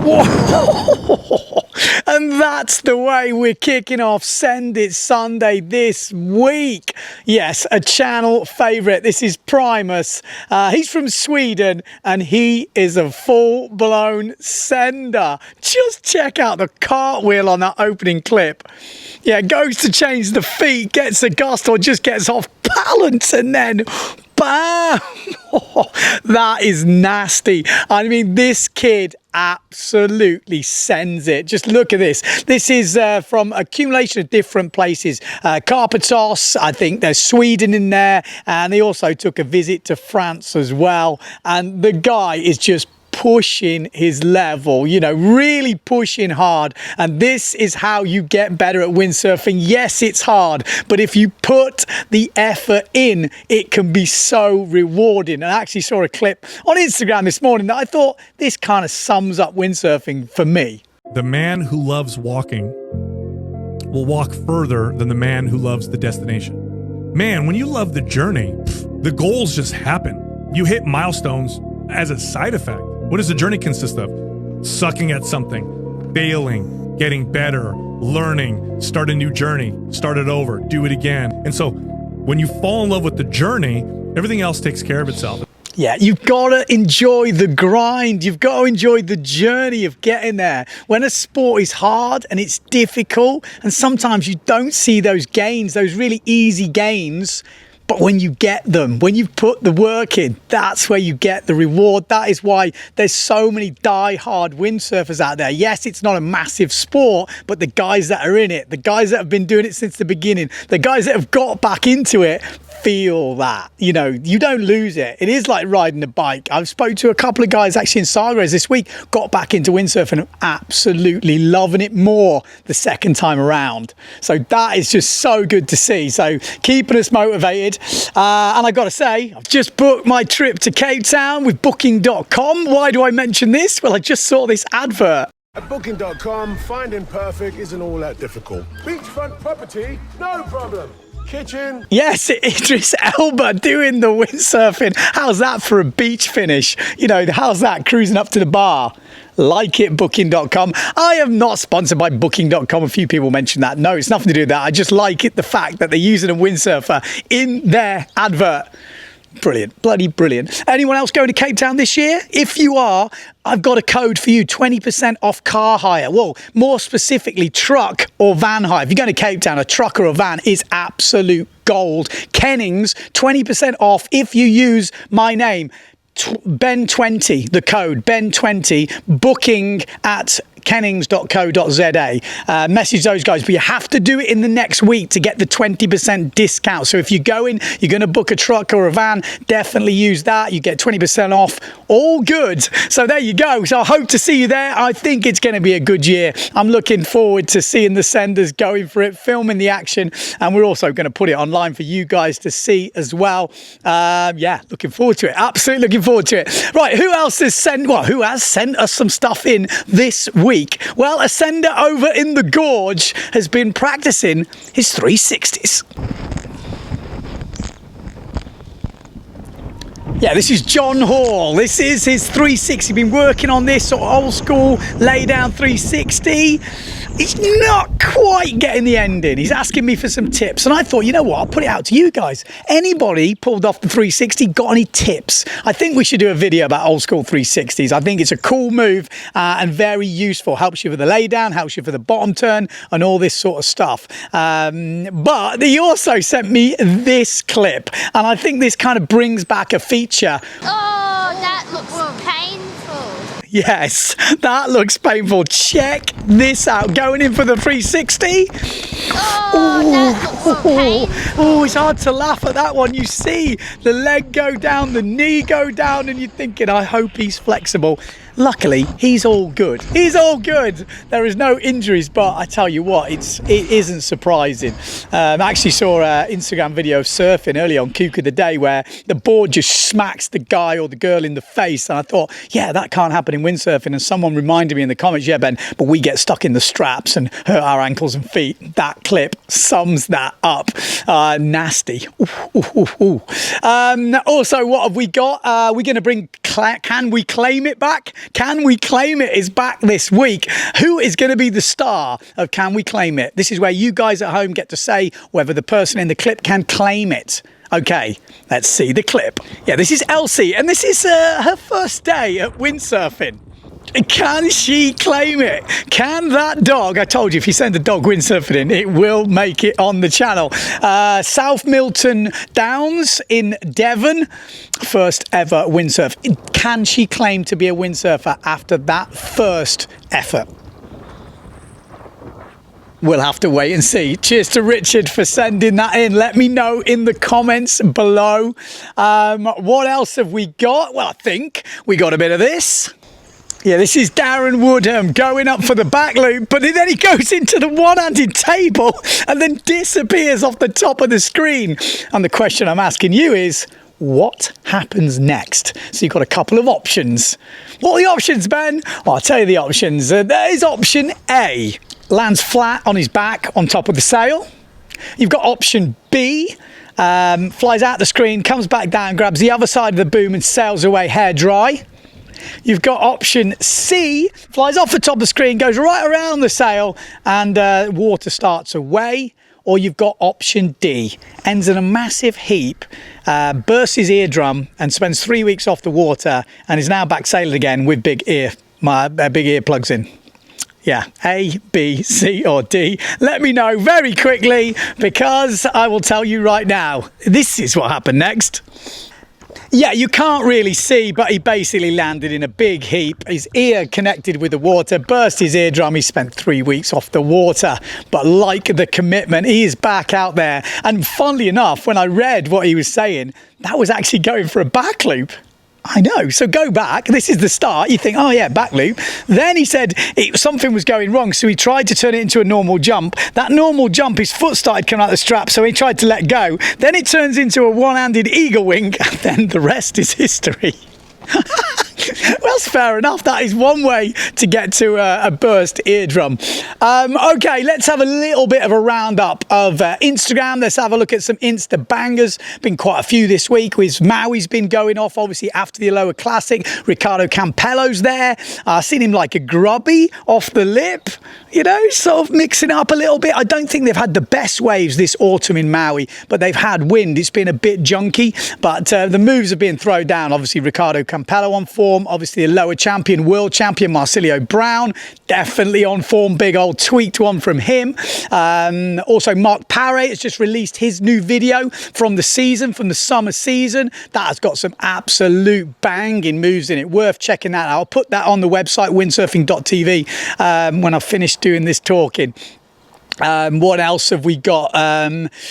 Whoa. And that's the way we're kicking off Send It Sunday this week. Yes, a channel favourite. This is Primus. He's from Sweden and he is a full-blown sender. Just check out the cartwheel on that opening clip. Yeah, goes to change the feet, gets a gust or just gets off balance and then bam! That is nasty. I mean, this kid absolutely sends it. Just look at this. This is from accumulation of different places. Karpathos, I think there's Sweden in there, and they also took a visit to France as well. And the guy is just pushing his level, you know, really pushing hard. And this is how you get better at windsurfing. Yes, it's hard, but if you put the effort in, it can be so rewarding. And I actually saw a clip on Instagram this morning that I thought this kind of sums up windsurfing for me. The man who loves walking will walk further than the man who loves the destination. Man, when you love the journey, the goals just happen. You hit milestones as a side effect. What does the journey consist of? Sucking at something, failing, getting better, learning, start a new journey, start it over, do it again. And so when you fall in love with the journey, everything else takes care of itself. Yeah, you've got to enjoy the grind. You've got to enjoy the journey of getting there. When a sport is hard and it's difficult, and sometimes you don't see those gains, those really easy gains, but when you get them, when you've put the work in, that's where you get the reward. That is why there's so many die-hard windsurfers out there. Yes, it's not a massive sport, but the guys that are in it, the guys that have been doing it since the beginning, the guys that have got back into it, feel that, you know, you don't lose it. It is like riding a bike. I've spoke to a couple of guys actually in Sagres this week, got back into windsurfing and absolutely loving it more the second time around. So that is just so good to see. So keeping us motivated. And I got to say, I've just booked my trip to Cape Town with Booking.com. Why do I mention this? Well, I just saw this advert. At Booking.com, finding perfect isn't all that difficult. Beachfront property, no problem. Kitchen. Yes, Idris Elba doing the windsurfing. How's that for a beach finish? You know, how's that cruising up to the bar? Like it, Booking.com. I am not sponsored by Booking.com. A few people mentioned that. No, it's nothing to do with that. I just like it, the fact that they're using a windsurfer in their advert. Brilliant, bloody brilliant. Anyone else going to Cape Town this year? If you are, I've got a code for you, 20% off car hire. Well, more specifically, truck or van hire. If you're going to Cape Town, a truck or a van is absolute gold. Kennings, 20% off if you use my name. Ben20, the code, Ben20, booking at kennings.co.za. Message those guys, but you have to do it in the next week to get the 20% discount. So if you're going, you're going to book a truck or a van, definitely use that. You get 20% off. All good. So there you go. So I hope to see you there. I think it's going to be a good year. I'm looking forward to seeing the senders going for it, filming the action, and we're also going to put it online for you guys to see as well. Yeah, looking forward to it. Absolutely looking forward to it. Right, who else has sent? Well, who has sent us some stuff in this week? Well, a sender over in the gorge has been practicing his 360s. Yeah, this is John Hall. This is his 360. Been working on this sort of old school lay down 360. He's not quite getting the ending. He's asking me for some tips. And I thought, you know what? I'll put it out to you guys. Anybody pulled off the 360, got any tips? I think we should do a video about old school 360s. I think it's a cool move and very useful. Helps you for the lay down, helps you for the bottom turn and all this sort of stuff. But he also sent me this clip. And I think this kind of brings back a feature. Oh, that looks painful. Yes, that looks painful. Check this out. Going in for the 360. Oh, that looks painful. Oh, it's hard to laugh at that one. You see the leg go down, the knee go down, and you're thinking, I hope he's flexible. Luckily, he's all good. He's all good. There is no injuries, but I tell you what, it isn't surprising. I actually saw an Instagram video of surfing early on Kook of the Day where the board just smacks the guy or the girl in the face, and I thought, yeah, that can't happen in windsurfing, and someone reminded me in the comments, yeah, Ben, but we get stuck in the straps and hurt our ankles and feet. That clip sums that up. Nasty. Also, what have we got? We're going to bring Can We Claim It back? Can We Claim It is back this week. Who is going to be the star of Can We Claim It? This is where you guys at home get to say whether the person in the clip can claim it. Okay, let's see the clip. Yeah, this is Elsie, and this is her first day at windsurfing. Can she claim it? Can that dog? I told you, if you send a dog windsurfing in, it will make it on the channel. South Milton Downs in Devon, first ever windsurf. Can she claim to be a windsurfer after that first effort? We'll have to wait and see. Cheers to Richard for sending that in. Let me know in the comments below. What else have we got? Well, I think we got a bit of this. Yeah, this is Darren Woodham going up for the back loop, but then he goes into the one-handed table and then disappears off the top of the screen. And the question I'm asking you is, what happens next? So you've got a couple of options. What are the options, Ben? Well, I'll tell you the options. There is option A. Lands flat on his back on top of the sail. You've got option B. Flies out the screen, comes back down, grabs the other side of the boom and sails away hair dry. You've got option C, flies off the top of the screen, goes right around the sail and water starts away. Or you've got option D, ends in a massive heap, bursts his eardrum and spends 3 weeks off the water and is now back sailing again with big ear plugs in. Yeah, A, B, C or D. Let me know very quickly because I will tell you right now. This is what happened next. Yeah, you can't really see, but he basically landed in a big heap. His ear connected with the water, burst his eardrum. He spent 3 weeks off the water. But like the commitment, he is back out there. And funnily enough, when I read what he was saying, that was actually going for a back loop. I know. So go back. This is the start. You think, oh yeah, back loop. Then he said something was going wrong. So he tried to turn it into a normal jump. That normal jump, his foot started coming out the strap. So he tried to let go. Then it turns into a one-handed eagle wing. And then the rest is history. Well, that's fair enough. That is one way to get to a burst eardrum. Okay, let's have a little bit of a roundup of Instagram. Let's have a look at some Insta bangers. Been quite a few this week. With Maui's been going off, obviously, after the Aloha Classic. Ricardo Campello's there. Seen him like a grubby off the lip. You know, sort of mixing it up a little bit. I don't think they've had the best waves this autumn in Maui, but they've had wind. It's been a bit junky, but the moves have been thrown down. Obviously, Ricardo Campello on form. Obviously, the lower champion, world champion, Marsilio Brown, definitely on form. Big old tweaked one from him. Also, Mark Paré has just released his new video from the season, from the summer season. That has got some absolute banging moves in it. Worth checking that out. I'll put that on the website, Windsurfing.TV, when I've finished doing this talking. What else have we got?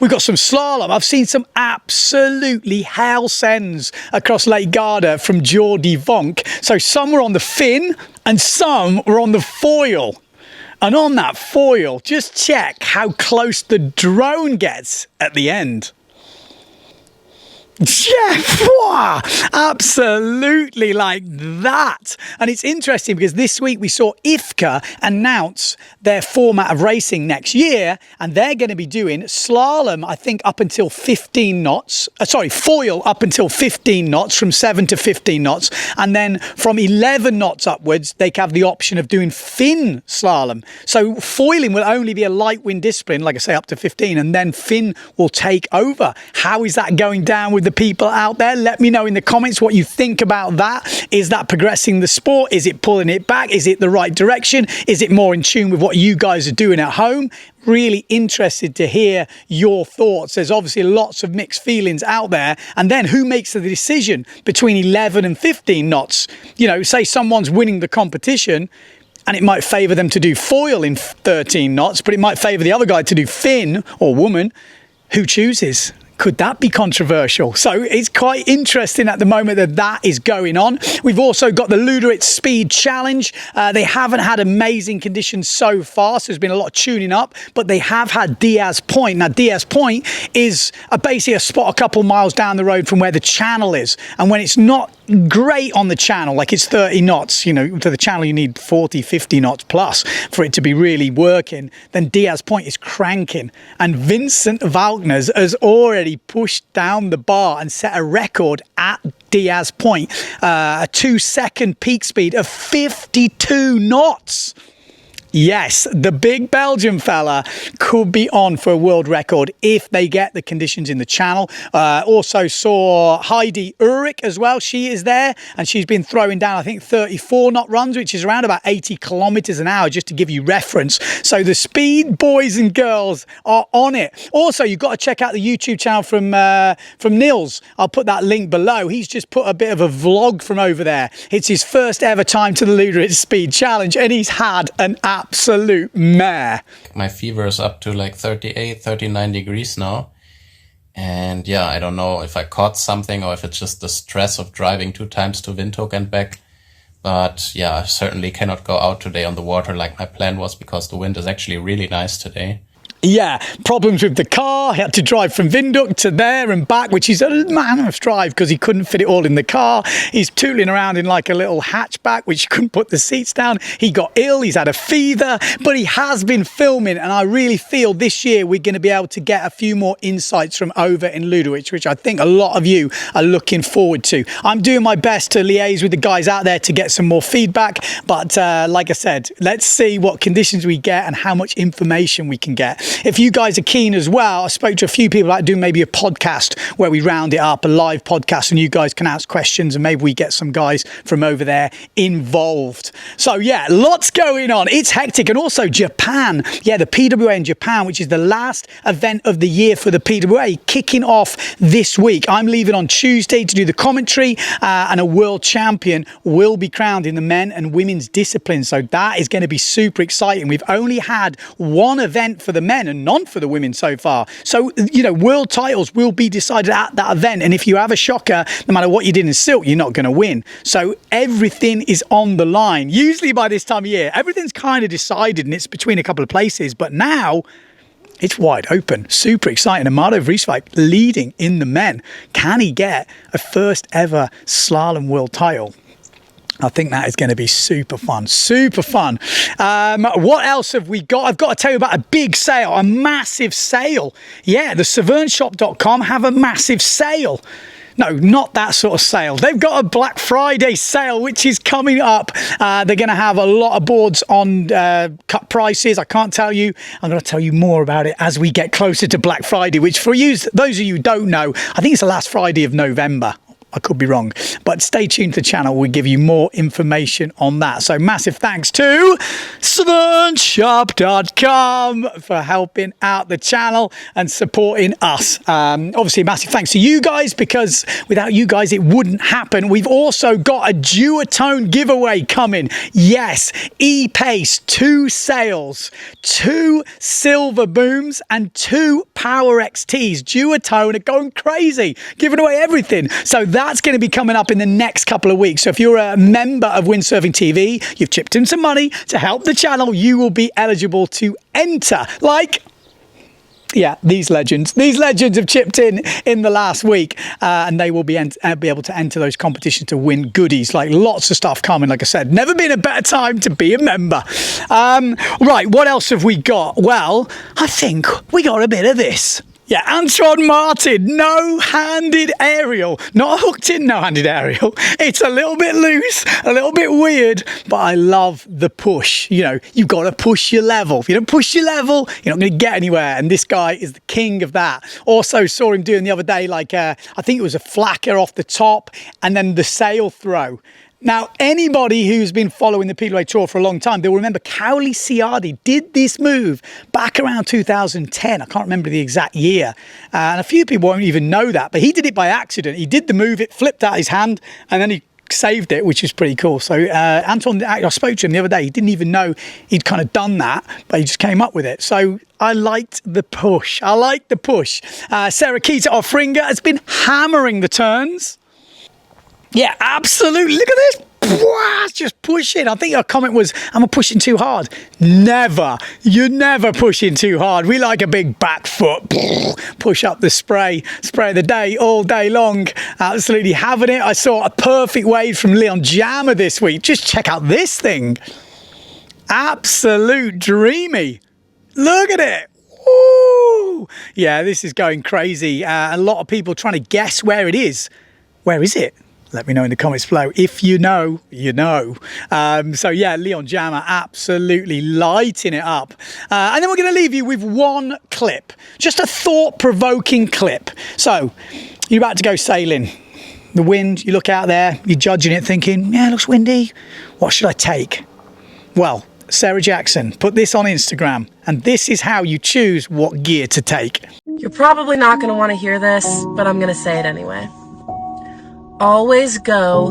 We've got some slalom. I've seen some absolutely hell sends across Lake Garda from Geordie Vonk. So some were on the fin and some were on the foil. And on that foil, just check how close the drone gets at the end. Yeah, absolutely like that. And it's interesting because this week we saw IFCA announce their format of racing next year, and they're going to be doing slalom, I think, up until 15 knots. Foil up until 15 knots, from 7 to 15 knots. And then from 11 knots upwards, they have the option of doing fin slalom. So foiling will only be a light wind discipline, like I say, up to 15, and then fin will take over. How is that going down with the people out there? Let me know in the comments what you think about that. Is that progressing the sport? Is it pulling it back? Is it the right direction? Is it more in tune with what you guys are doing at home? Really interested to hear your thoughts. There's obviously lots of mixed feelings out there. And then who makes the decision between 11 and 15 knots? You know, say someone's winning the competition and it might favour them to do foil in 13 knots, but it might favour the other guy to do fin, or woman. Who chooses? Could that be controversial? So it's quite interesting at the moment that that is going on. We've also got the Ludowicz Speed Challenge. They haven't had amazing conditions so far, so there's been a lot of tuning up, but they have had Diaz Point. Now, Diaz Point is basically a spot a couple miles down the road from where the channel is. And when it's not great on the channel, like it's 30 knots, you know, to the channel you need 40, 50 knots plus for it to be really working. Then Diaz Point is cranking, and Vincent Wagner's has already pushed down the bar and set a record at Diaz Point, a 2-second peak speed of 52 knots. Yes, the big Belgian fella could be on for a world record if they get the conditions in the channel. Also saw Heidi Ulrich as well. She is there, and she's been throwing down, I think, 34 knot runs, which is around about 80 kilometers an hour, just to give you reference. So the speed boys and girls are on it. Also, you've got to check out the YouTube channel from Nils. I'll put that link below. He's just put a bit of a vlog from over there. It's his first ever time to the Ludowicz Speed Challenge, and he's had an absolute mare. My fever is up to like 38, 39 degrees now. And yeah, I don't know if I caught something or if it's just the stress of driving 2 times to Windhoek and back. But yeah, I certainly cannot go out today on the water like my plan was, because the wind is actually really nice today. Yeah, problems with the car. He had to drive from Windhoek to there and back, which is a mammoth drive because he couldn't fit it all in the car. He's tooling around in like a little hatchback, which you couldn't put the seats down. He got ill, he's had a fever, but he has been filming, and I really feel this year we're going to be able to get a few more insights from over in Ludowicz, which I think a lot of you are looking forward to. I'm doing my best to liaise with the guys out there to get some more feedback, but like I said, let's see what conditions we get and how much information we can get. If you guys are keen as well, I spoke to a few people that do maybe a podcast where we round it up, a live podcast, and you guys can ask questions and maybe we get some guys from over there involved. So yeah, lots going on. It's hectic. And also Japan. Yeah, the PWA in Japan, which is the last event of the year for the PWA, kicking off this week. I'm leaving on Tuesday to do the commentary, and a world champion will be crowned in the men and women's disciplines. So that is going to be super exciting. We've only had one event for the men and none for the women so far. So, you know, world titles will be decided at that event. And if you have a shocker, no matter what you did in silk, you're not going to win. So everything is on the line. Usually by this time of year, everything's kind of decided and it's between a couple of places. But now it's wide open. Super exciting. Amado Vrieswijk leading in the men. Can he get a first ever slalom world title? I think that is going to be super fun. Super fun. What else have we got? I've got to tell you about a big sale, a massive sale. Yeah, the savernshop.com have a massive sale. No, not that sort of sale. They've got a Black Friday sale, which is coming up. They're going to have a lot of boards on cut prices. I can't tell you. I'm going to tell you more about it as we get closer to Black Friday, which for you, those of you who don't know, I think it's the last Friday of November. I could be wrong, but stay tuned to the channel. We'll give you more information on that. So massive thanks to savernshop.com for helping out the channel and supporting us. Obviously, massive thanks to you guys, because without you guys, it wouldn't happen. We've also got a duotone giveaway coming. Yes, E-Pace, 2 sails, 2 silver booms, and 2 Power XTs. Duotone are going crazy, giving away everything. So that's going to be coming up in the next couple of weeks. So if you're a member of Windsurfing.TV, you've chipped in some money to help the channel, you will be eligible to enter. Like, yeah, these legends have chipped in the last week, and they will be able to enter those competitions to win goodies, like lots of stuff coming. Like I said, never been a better time to be a member. Right, what else have we got? Well, I think we got a bit of this. Yeah, Antoine Martin, no-handed aerial. Not a hooked-in no-handed aerial. It's a little bit loose, a little bit weird, but I love the push. You know, you've got to push your level. If you don't push your level, you're not going to get anywhere, and this guy is the king of that. Also saw him doing the other day, like, I think it was a flacker off the top, and then the sail throw. Now, anybody who's been following the PWA Tour for a long time, they'll remember Cowley Ciardi did this move back around 2010. I can't remember the exact year. And a few people won't even know that, but he did it by accident. He did the move, it flipped out his hand, and then he saved it, which is pretty cool. So Anton, I spoke to him the other day. He didn't even know he'd kind of done that, but he just came up with it. So I liked the push. Sarah Kita Offringer has been hammering the turns. Yeah, absolutely. Look at this just pushing. I think your comment was, am I pushing too hard? Never. You're never pushing too hard. We like a big back foot. Push up the spray of the day all day long. Absolutely having it. I saw a perfect wave from Leon Jammer this week. Just check out this thing. Absolute dreamy. Look at it. Ooh. Yeah, this is going crazy. A lot of people trying to guess where it is. Where is it? Let me know in the comments below. If you know, you know. So yeah, Leon Jammer absolutely lighting it up. And then we're going to leave you with one clip. Just a thought-provoking clip. So, you're about to go sailing. The wind, you look out there, you're judging it thinking, yeah, it looks windy. What should I take? Well, Sarah Jackson put this on Instagram, and this is how you choose what gear to take. You're probably not going to want to hear this, but I'm going to say it anyway. Always go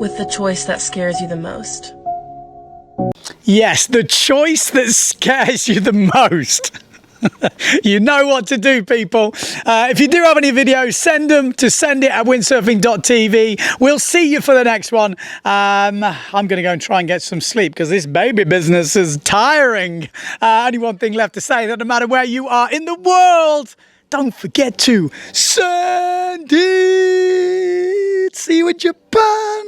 with the choice that scares you the most. Yes, the choice that scares you the most. You know what to do, people. If you do have any videos, send them to sendit@Windsurfing.TV. We'll see you for the next one. I'm going to go and try and get some sleep because this baby business is tiring. Only one thing left to say, that no matter where you are in the world, don't forget to send it. See you in Japan.